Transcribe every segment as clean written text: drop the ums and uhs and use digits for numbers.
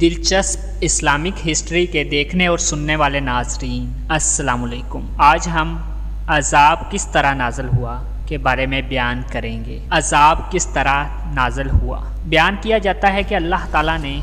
دلچسپ Islamic history کے دیکھنے اور سننے والے ناظرین السلام علیکم۔ آج ہم عذاب کس طرح نازل ہوا کے بارے میں بیان کریں گے۔ عذاب کس طرح نازل ہوا؟ بیان کیا جاتا ہے کہ اللہ تعالیٰ نے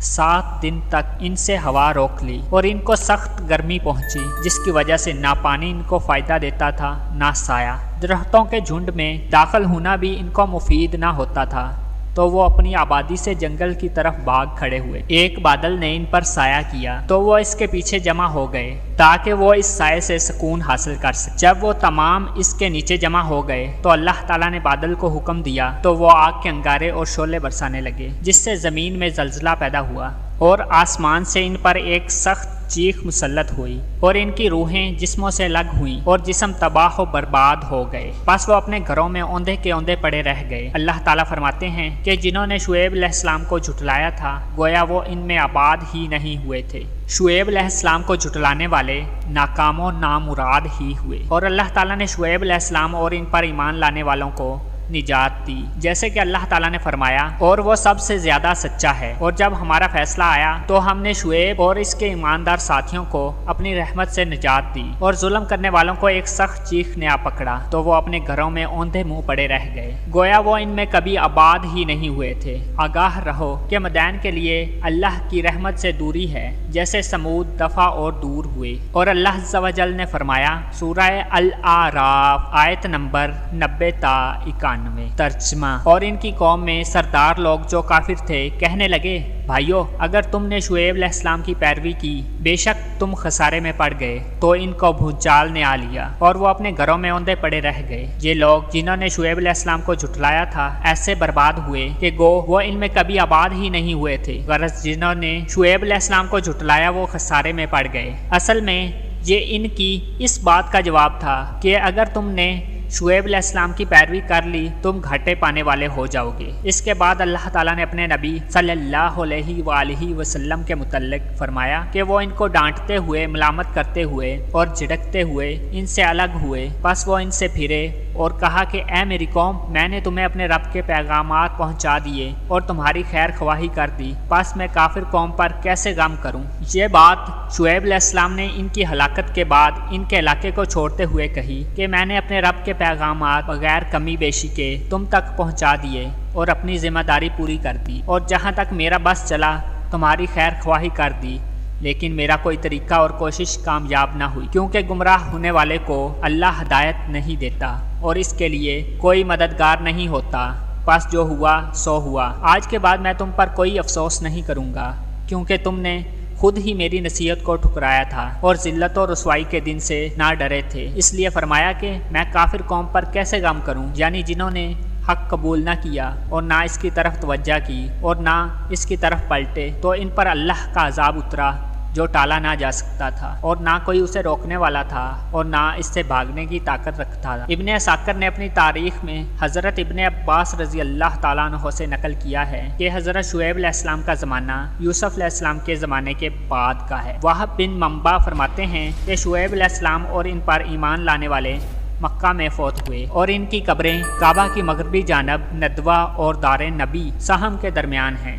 7 دن تک ان سے ہوا روک لی اور ان کو سخت گرمی پہنچی، جس کی وجہ سے نہ پانی ان کو فائدہ دیتا تھا نہ سایہ۔ درختوں کے جھنڈ میں داخل ہونا بھی ان کو مفید نہ ہوتا تھا، تو وہ اپنی آبادی سے جنگل کی طرف بھاگ کھڑے ہوئے۔ ایک بادل نے ان پر سایہ کیا تو وہ اس کے پیچھے جمع ہو گئے تاکہ وہ اس سائے سے سکون حاصل کر سکے۔ جب وہ تمام اس کے نیچے جمع ہو گئے تو اللہ تعالیٰ نے بادل کو حکم دیا تو وہ آگ کے انگارے اور شعلے برسانے لگے، جس سے زمین میں زلزلہ پیدا ہوا اور آسمان سے ان پر ایک سخت چیخ مسلط ہوئی اور ان کی روحیں جسموں سے الگ ہوئیں اور جسم تباہ و برباد ہو گئے۔ پس وہ اپنے گھروں میں اوندھے کے اوندھے پڑے رہ گئے۔ اللہ تعالیٰ فرماتے ہیں کہ جنہوں نے شعیب علیہ السلام کو جھٹلایا تھا، گویا وہ ان میں آباد ہی نہیں ہوئے تھے۔ شعیب علیہ السلام کو جھٹلانے والے ناکام و نامراد ہی ہوئے، اور اللہ تعالیٰ نے شعیب علیہ السلام اور ان پر ایمان لانے والوں کو نجات دی، جیسے کہ اللہ تعالیٰ نے فرمایا، اور وہ سب سے زیادہ سچا ہے۔ اور جب ہمارا فیصلہ آیا تو ہم نے شعیب اور اس کے ایماندار ساتھیوں کو اپنی رحمت سے نجات دی، اور ظلم کرنے والوں کو ایک سخت چیخ نے آ پکڑا تو وہ اپنے گھروں میں اوندھے منہ پڑے رہ گئے، گویا وہ ان میں کبھی آباد ہی نہیں ہوئے تھے۔ آگاہ رہو کہ مدائن کے لیے اللہ کی رحمت سے دوری ہے، جیسے سمود دفع اور دور ہوئے۔ اور اللہ عز و جل نے فرمایا، سورہ الاعراف آیت نمبر 90 تا 91۔ ترجمہ: اور ان کی قوم میں سردار لوگ جو کافر تھے کہنے لگے، بھائیو، اگر تم نے شعیب علیہ السلام کی پیروی کی، بے شک تم خسارے میں پڑ گئے۔ تو ان کو بھونچال نے آ لیا اور وہ اپنے گھروں میں اوندھے پڑے رہ گئے۔ یہ لوگ جنہوں نے شعیب علیہ السلام کو جھٹلایا تھا ایسے برباد ہوئے کہ گو وہ ان میں کبھی آباد ہی نہیں ہوئے تھے، غرض جنہوں نے شعیب علیہ السلام کو جھٹلایا وہ خسارے میں پڑ گئے۔ اصل میں یہ ان کی اس بات کا جواب تھا کہ اگر تم نے شعیب علیہ السلام کی پیروی کر لی تم گھاٹے پانے والے ہو جاؤ گے۔ اس کے بعد اللہ تعالیٰ نے اپنے نبی صلی اللہ علیہ وآلہ وسلم کے متعلق فرمایا کہ وہ ان کو ڈانٹتے ہوئے، ملامت کرتے ہوئے اور جھڑکتے ہوئے ان سے الگ ہوئے۔ پس وہ ان سے پھرے اور کہا کہ اے میری قوم، میں نے تمہیں اپنے رب کے پیغامات پہنچا دیے اور تمہاری خیر خواہی کر دی، پس میں کافر قوم پر کیسے غم کروں؟ یہ بات شعیب علیہ السلام نے ان کی ہلاکت کے بعد ان کے علاقے کو چھوڑتے ہوئے کہی کہ میں نے اپنے رب کے پیغامات بغیر کمی بیشی کے تم تک پہنچا دیے اور اپنی ذمہ داری پوری کر دی، اور جہاں تک میرا بس چلا تمہاری خیر خواہی کر دی، لیکن میرا کوئی طریقہ اور کوشش کامیاب نہ ہوئی، کیونکہ گمراہ ہونے والے کو اللہ ہدایت نہیں دیتا اور اس کے لیے کوئی مددگار نہیں ہوتا۔ پس جو ہوا سو ہوا۔ آج کے بعد میں تم پر کوئی افسوس نہیں کروں گا، کیونکہ تم نے خود ہی میری نصیحت کو ٹھکرایا تھا اور ذلت و رسوائی کے دن سے نہ ڈرے تھے۔ اس لیے فرمایا کہ میں کافر قوم پر کیسے غم کروں، یعنی جنہوں نے حق قبول نہ کیا اور نہ اس کی طرف توجہ کی اور نہ اس کی طرف پلٹے، تو ان پر اللہ کا عذاب اترا جو ٹالا نہ جا سکتا تھا، اور نہ کوئی اسے روکنے والا تھا اور نہ اس سے بھاگنے کی طاقت رکھتا تھا۔ ابن عساکر نے اپنی تاریخ میں حضرت ابن عباس رضی اللہ تعالیٰ عنہ سے نقل کیا ہے کہ حضرت شعیب علیہ السلام کا زمانہ یوسف علیہ السلام کے زمانے کے بعد کا ہے۔ وہب بن منبع فرماتے ہیں کہ شعیب علیہ السلام اور ان پر ایمان لانے والے مکہ میں فوت ہوئے، اور ان کی قبریں کعبہ کی مغربی جانب ندوہ اور دار نبی سہم کے درمیان ہیں۔